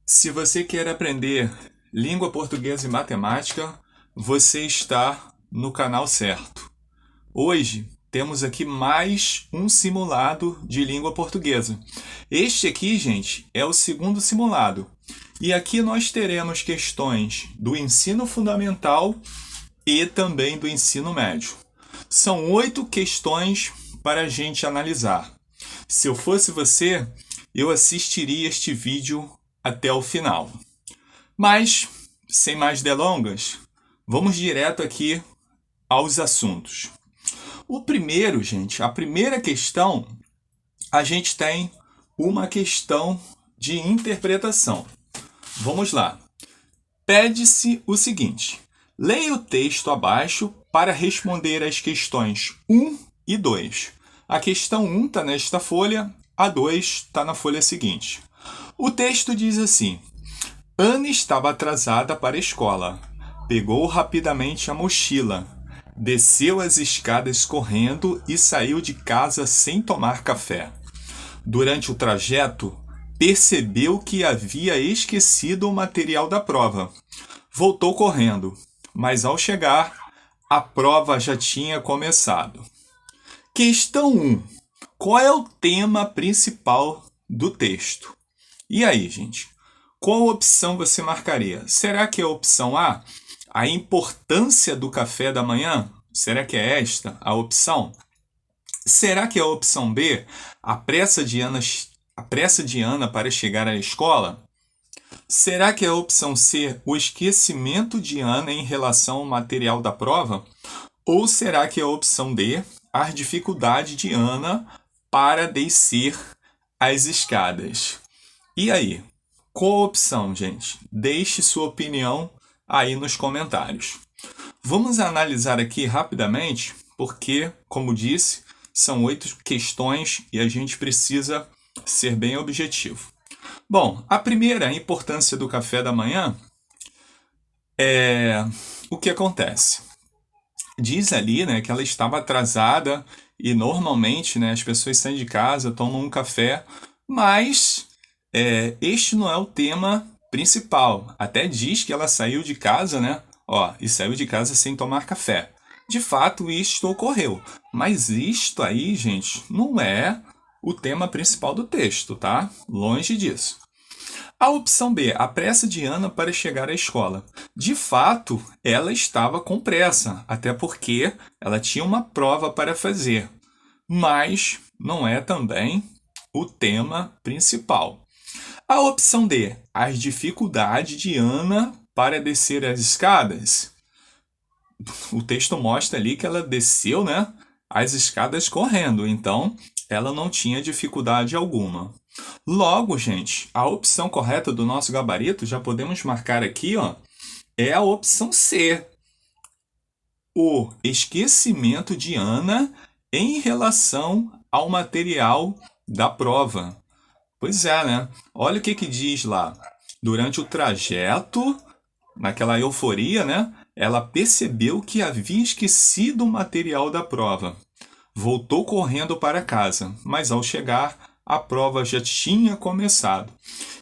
Se você quer aprender língua portuguesa e matemática, você está no canal certo. Hoje temos aqui mais um simulado de língua portuguesa. Este aqui, gente, é o segundo simulado. E aqui nós teremos questões do ensino fundamental e também do ensino médio. São 8 questões para a gente analisar. Se eu fosse você, eu assistiria este vídeo até o final. Mas, sem mais delongas, vamos direto aqui aos assuntos. O primeiro, gente, a primeira questão, a gente tem uma questão de interpretação. Vamos lá. Pede-se o seguinte: leia o texto abaixo para responder as questões 1 e 2. A questão 1 está nesta folha, a 2 está na folha seguinte. O texto diz assim: Ana estava atrasada para a escola. Pegou rapidamente a mochila, desceu as escadas correndo e saiu de casa sem tomar café. Durante o trajeto, percebeu que havia esquecido o material da prova. Voltou correndo, mas ao chegar, a prova já tinha começado. Questão 1. Qual é o tema principal do texto? E aí, gente? Qual opção você marcaria? Será que é a opção A, a importância do café da manhã? Será que é esta a opção? Será que é a opção B, a pressa de Ana para chegar à escola? Será que é a opção C, o esquecimento de Ana em relação ao material da prova? Ou será que é a opção D, a dificuldade de Ana para descer as escadas? E aí? Qual a opção, gente? Deixe sua opinião aí nos comentários. Vamos analisar aqui rapidamente, porque, como disse, são 8 questões e a gente precisa ser bem objetivo. Bom, a primeira, a importância do café da manhã, o que acontece? Diz ali, né, que ela estava atrasada e normalmente, né, as pessoas saem de casa, tomam um café, mas este não é o tema principal. Até diz que ela saiu de casa, né? E saiu de casa sem tomar café. De fato, isto ocorreu. Mas isto aí, gente, não é o tema principal do texto, tá? Longe disso. A opção B, a pressa de Ana para chegar à escola. De fato, ela estava com pressa, até porque ela tinha uma prova para fazer. Mas não é também o tema principal. A opção D, as dificuldades de Ana para descer as escadas. O texto mostra ali que ela desceu, né, as escadas correndo, então ela não tinha dificuldade alguma. Logo, gente, a opção correta do nosso gabarito, já podemos marcar aqui, é a opção C. O esquecimento de Ana em relação ao material da prova. Pois é, né? Olha o que diz lá. Durante o trajeto, naquela euforia, né? Ela percebeu que havia esquecido o material da prova. Voltou correndo para casa, mas ao chegar, a prova já tinha começado.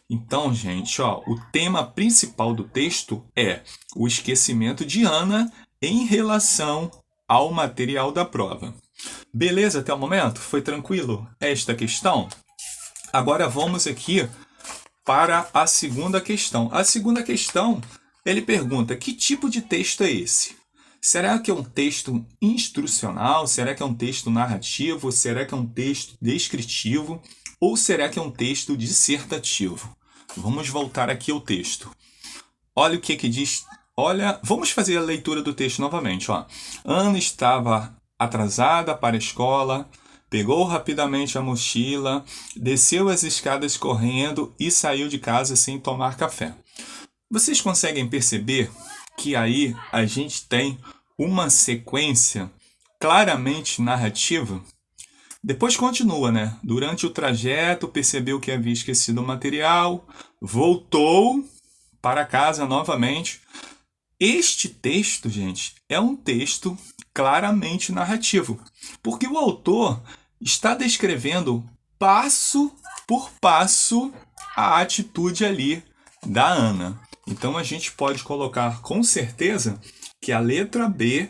Então, gente, o tema principal do texto é o esquecimento de Ana em relação ao material da prova. Beleza até o momento? Foi tranquilo esta questão? Agora vamos aqui para a segunda questão. A segunda questão, ele pergunta: que tipo de texto é esse? Será que é um texto instrucional? Será que é um texto narrativo? Será que é um texto descritivo? Ou será que é um texto dissertativo? Vamos voltar aqui ao texto. Olha o que diz. Olha, vamos fazer a leitura do texto novamente. Ana estava atrasada para a escola, pegou rapidamente a mochila, desceu as escadas correndo e saiu de casa sem tomar café. Vocês conseguem perceber que aí a gente tem uma sequência claramente narrativa? Depois continua, né? Durante o trajeto, percebeu que havia esquecido o material, voltou para casa novamente. Este texto, gente, é um texto claramente narrativo, porque o autor está descrevendo passo por passo a atitude ali da Ana. Então a gente pode colocar com certeza que a letra B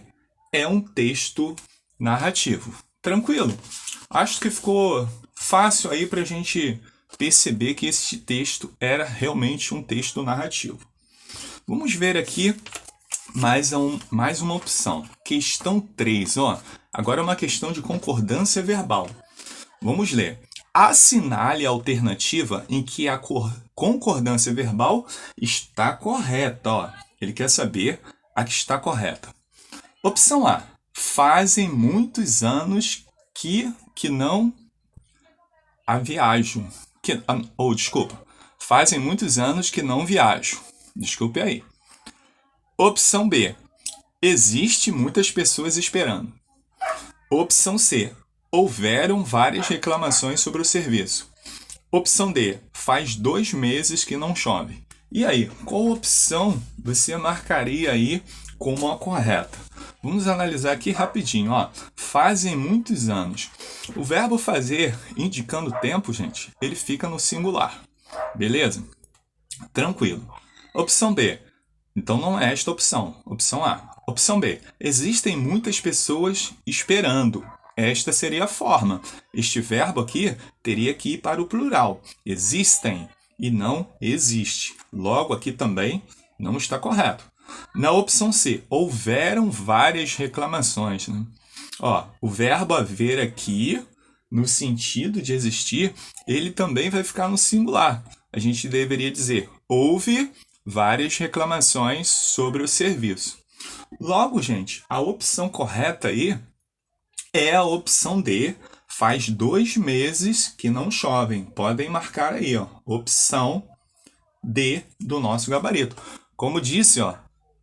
é um texto narrativo. Tranquilo? Acho que ficou fácil aí para a gente perceber que esse texto era realmente um texto narrativo. Vamos ver aqui mais uma opção. Questão 3. Agora é uma questão de concordância verbal. Vamos ler. Assinale a alternativa em que a concordância verbal está correta. Ele quer saber a que está correta. Opção A. Fazem muitos anos que não a viajo. Desculpa. Fazem muitos anos que não viajo. Desculpe aí. Opção B. Existe muitas pessoas esperando. Opção C. Houveram várias reclamações sobre o serviço. Opção D. Faz 2 meses que não chove. E aí, qual opção você marcaria aí como a correta? Vamos analisar aqui rapidinho. Fazem muitos anos. O verbo fazer, indicando tempo, gente, ele fica no singular. Beleza? Tranquilo. Opção B. Então não é esta opção. Opção A. Opção B. Existem muitas pessoas esperando. Esta seria a forma. Este verbo aqui teria que ir para o plural. Existem e não existe. Logo aqui também não está correto. Na opção C, houveram várias reclamações. Né? O verbo haver aqui, no sentido de existir, ele também vai ficar no singular. A gente deveria dizer, houve várias reclamações sobre o serviço. Logo, gente, a opção correta aí é a opção D. Faz 2 meses que não chovem. Podem marcar aí, opção D do nosso gabarito. Como disse,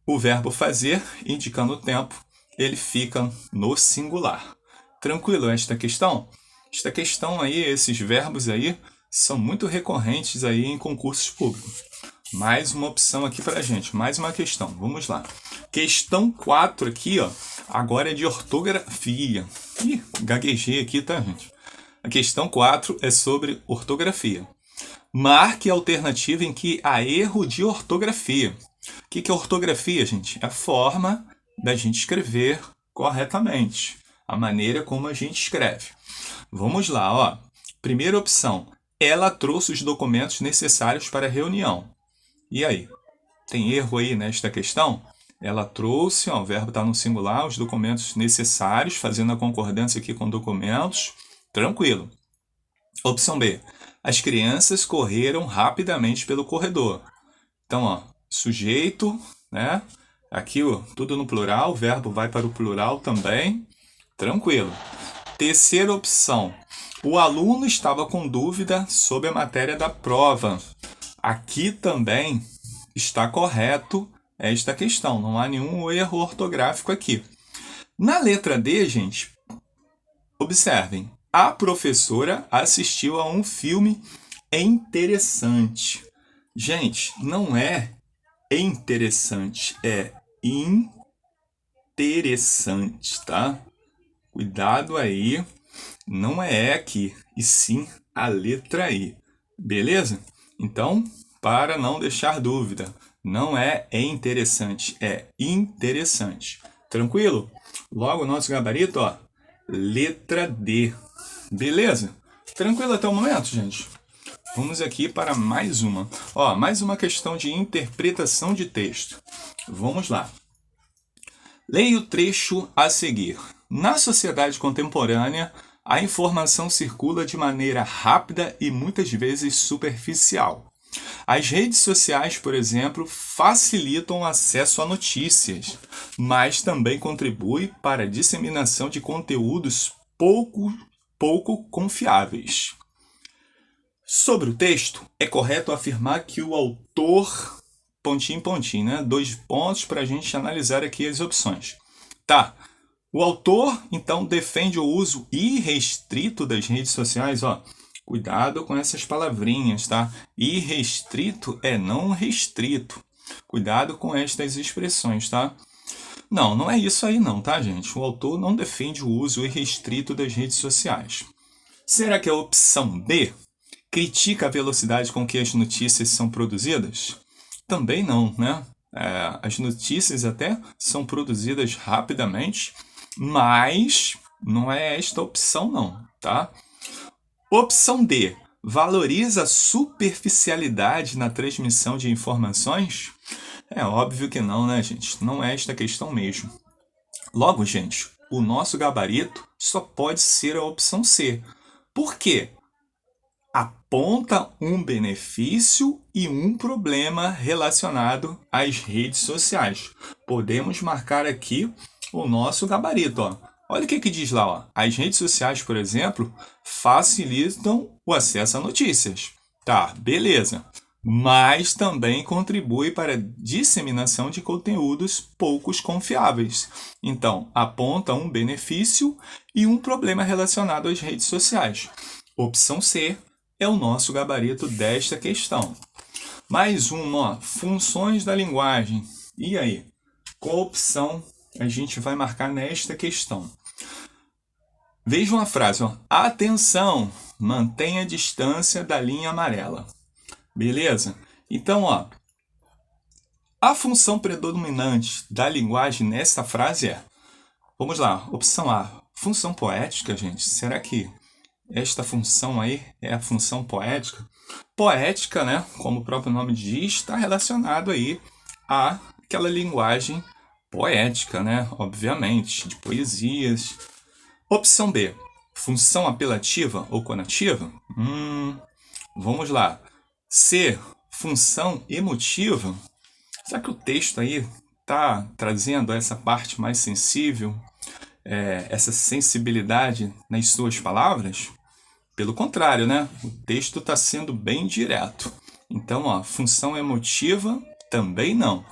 o verbo fazer, indicando o tempo, ele fica no singular. Tranquilo esta questão? Esta questão aí, esses verbos aí, são muito recorrentes aí em concursos públicos. Mais uma opção aqui para a gente, mais uma questão. Vamos lá. Questão 4 aqui, agora é de ortografia. Gaguejei aqui, tá, gente? A questão 4 é sobre ortografia. Marque a alternativa em que há erro de ortografia. O que é ortografia, gente? É a forma da gente escrever corretamente. A maneira como a gente escreve. Vamos lá, Primeira opção. Ela trouxe os documentos necessários para a reunião. E aí? Tem erro aí nesta questão? Ela trouxe, o verbo está no singular, os documentos necessários, fazendo a concordância aqui com documentos. Tranquilo. Opção B. As crianças correram rapidamente pelo corredor. Então, sujeito, né? Aqui, tudo no plural, o verbo vai para o plural também. Tranquilo. Terceira opção. O aluno estava com dúvida sobre a matéria da prova. Aqui também está correto esta questão. Não há nenhum erro ortográfico aqui. Na letra D, gente, observem. A professora assistiu a um filme interessante. Gente, não é interessante, é interessante, tá? Cuidado aí, não é aqui, e sim a letra I. Beleza? Então, para não deixar dúvida, não é interessante, é interessante. Tranquilo? Logo, o nosso gabarito, letra D. Beleza? Tranquilo até o momento, gente? Vamos aqui para mais uma. Mais uma questão de interpretação de texto. Vamos lá. Leia o trecho a seguir. Na sociedade contemporânea, a informação circula de maneira rápida e muitas vezes superficial. As redes sociais, por exemplo, facilitam o acesso a notícias, mas também contribuem para a disseminação de conteúdos pouco confiáveis. Sobre o texto, é correto afirmar que o autor... Pontinho, né? 2 pontos para a gente analisar aqui as opções. Tá. O autor, então, defende o uso irrestrito das redes sociais. Cuidado com essas palavrinhas, tá? Irrestrito é não restrito. Cuidado com estas expressões, tá? Não é isso aí não, tá, gente? O autor não defende o uso irrestrito das redes sociais. Será que a opção B critica a velocidade com que as notícias são produzidas? também não, né? As notícias até são produzidas rapidamente, mas não é esta opção não, tá? Opção D. Valoriza a superficialidade na transmissão de informações? É óbvio que não, né, gente? Não é esta questão mesmo. Logo, gente, o nosso gabarito só pode ser a opção C. Por quê? Aponta um benefício e um problema relacionado às redes sociais. Podemos marcar aqui o nosso gabarito. Ó. Olha o que diz lá. Ó. As redes sociais, por exemplo, facilitam o acesso a notícias. Tá, beleza. Mas também contribui para a disseminação de conteúdos poucos confiáveis. Então, aponta um benefício e um problema relacionado às redes sociais. Opção C é o nosso gabarito desta questão. Mais uma, ó, funções da linguagem. E aí? Qual opção a gente vai marcar nesta questão? Veja uma frase, ó. Atenção, mantenha a distância da linha amarela. Beleza? Então, ó, a função predominante da linguagem nessa frase é, vamos lá, opção A, função poética, gente. Será que esta função aí é a função poética? Poética, né, como o próprio nome diz, está relacionado aí àquela linguagem poética, né, obviamente, de poesias. Opção B, função apelativa ou conativa? Vamos lá. C, função emotiva. Será que o texto aí está trazendo essa parte mais sensível, essa sensibilidade nas suas palavras? Pelo contrário, né? O texto está sendo bem direto. Então, ó, função emotiva também não.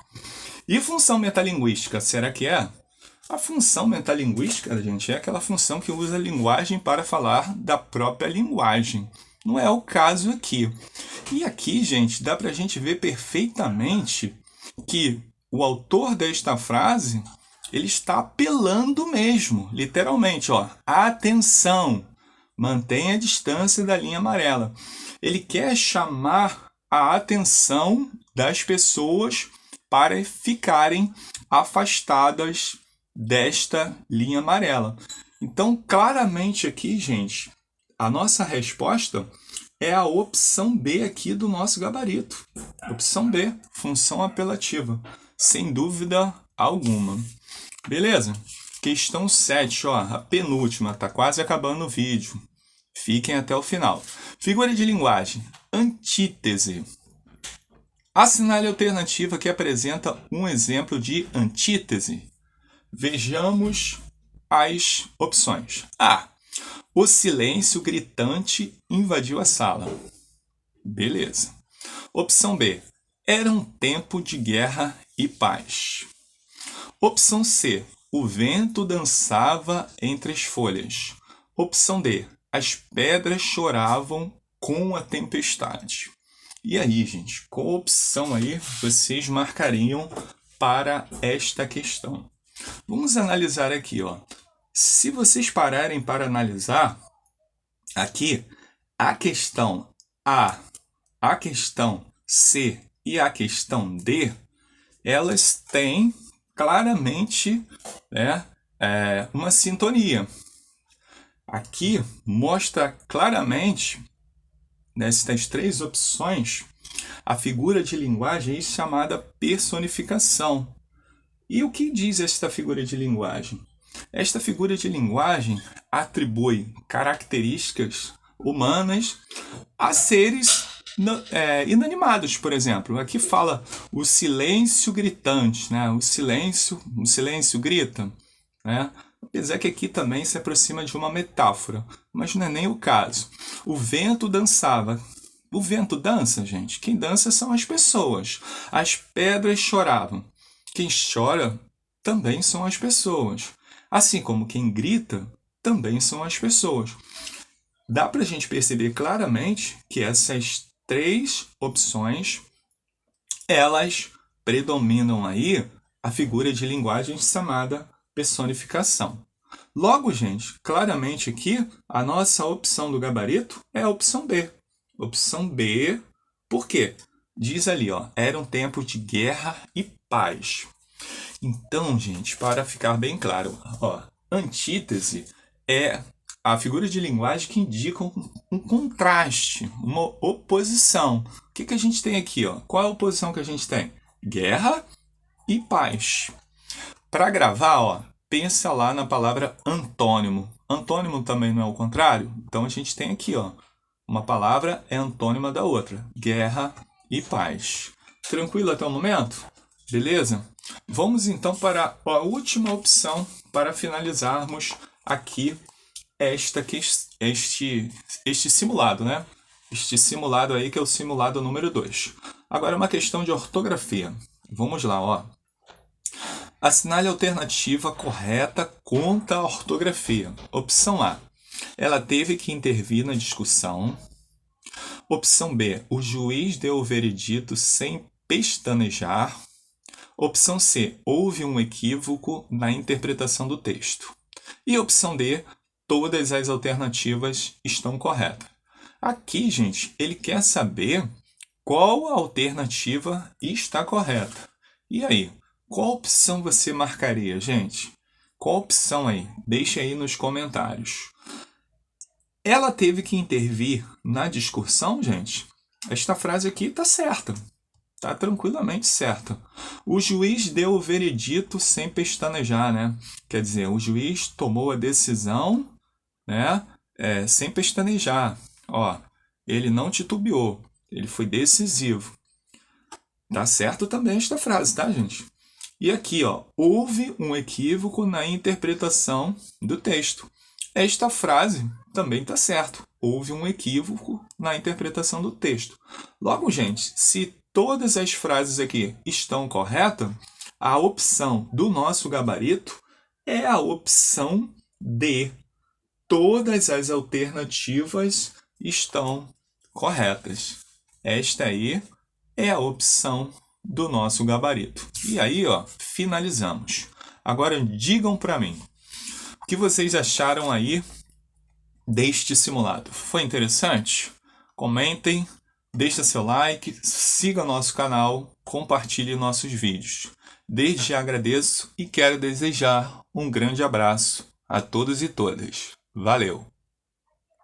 E função metalinguística, será que é? A função metalinguística, gente, é aquela função que usa a linguagem para falar da própria linguagem. Não é o caso aqui. E aqui, gente, dá para a gente ver perfeitamente que o autor desta frase, ele está apelando mesmo, literalmente, ó, atenção, mantenha a distância da linha amarela. Ele quer chamar a atenção das pessoas para ficarem afastadas desta linha amarela. Então, claramente aqui, gente, a nossa resposta é a opção B aqui do nosso gabarito. Opção B, função apelativa, sem dúvida alguma. Beleza? Questão 7, ó, a penúltima, tá quase acabando o vídeo. Fiquem até o final. Figura de linguagem, antítese. Assinale a alternativa que apresenta um exemplo de antítese. Vejamos as opções. A. O silêncio gritante invadiu a sala. Beleza. Opção B. Era um tempo de guerra e paz. Opção C. O vento dançava entre as folhas. Opção D. As pedras choravam com a tempestade. E aí, gente, qual opção aí vocês marcariam para esta questão? Vamos analisar aqui, ó. Se vocês pararem para analisar, aqui, a questão A, a questão C e a questão D, elas têm claramente, né, uma sintonia. Aqui mostra claramente, nestas três opções, a figura de linguagem chamada personificação. E o que diz esta figura de linguagem? Esta figura de linguagem atribui características humanas a seres inanimados, por exemplo. Aqui fala o silêncio gritante, né? O silêncio grita, né? Apesar que aqui também se aproxima de uma metáfora, mas não é nem o caso. O vento dançava. O vento dança, gente. Quem dança são as pessoas. As pedras choravam. Quem chora também são as pessoas. Assim como quem grita também são as pessoas. Dá para a gente perceber claramente que essas três opções, elas predominam aí a figura de linguagem chamada personificação. Logo, gente, claramente aqui, a nossa opção do gabarito é a opção B. Opção B, por quê? Diz ali, ó, era um tempo de guerra e paz. Então, gente, para ficar bem claro, ó, antítese é a figura de linguagem que indica um contraste, uma oposição. O que a gente tem aqui, ó? Qual é a oposição que a gente tem? Guerra e paz. Para gravar, ó, pensa lá na palavra antônimo. Antônimo também não é o contrário? Então a gente tem aqui, ó, uma palavra é antônima da outra. Guerra e paz. Tranquilo até o momento? Beleza? Vamos então para a última opção para finalizarmos aqui este simulado, né? Este simulado aí que é o simulado número 2. Agora uma questão de ortografia. Vamos lá, ó. Assinale a alternativa correta quanto à ortografia. Opção A. Ela teve que intervir na discussão. Opção B. O juiz deu o veredito sem pestanejar. Opção C. Houve um equívoco na interpretação do texto. E opção D. Todas as alternativas estão corretas. Aqui, gente, ele quer saber qual alternativa está correta. E aí, qual opção você marcaria, gente? Qual opção aí? Deixe aí nos comentários. Ela teve que intervir na discussão, gente? Esta frase aqui está certa. Está tranquilamente certa. O juiz deu o veredito sem pestanejar, né? Quer dizer, o juiz tomou a decisão, né? Sem pestanejar. Ó, ele não titubeou. Ele foi decisivo. Tá certo também esta frase, tá, gente? E aqui, ó, houve um equívoco na interpretação do texto. Esta frase também está certo. Houve um equívoco na interpretação do texto. Logo, gente, se todas as frases aqui estão corretas, a opção do nosso gabarito é a opção D. Todas as alternativas estão corretas. Esta aí é a opção do nosso gabarito. E aí, ó, finalizamos. Agora digam para mim, o que vocês acharam aí deste simulado? Foi interessante? Comentem, deixe seu like, siga nosso canal, compartilhe nossos vídeos. Desde já agradeço e quero desejar um grande abraço a todos e todas. Valeu!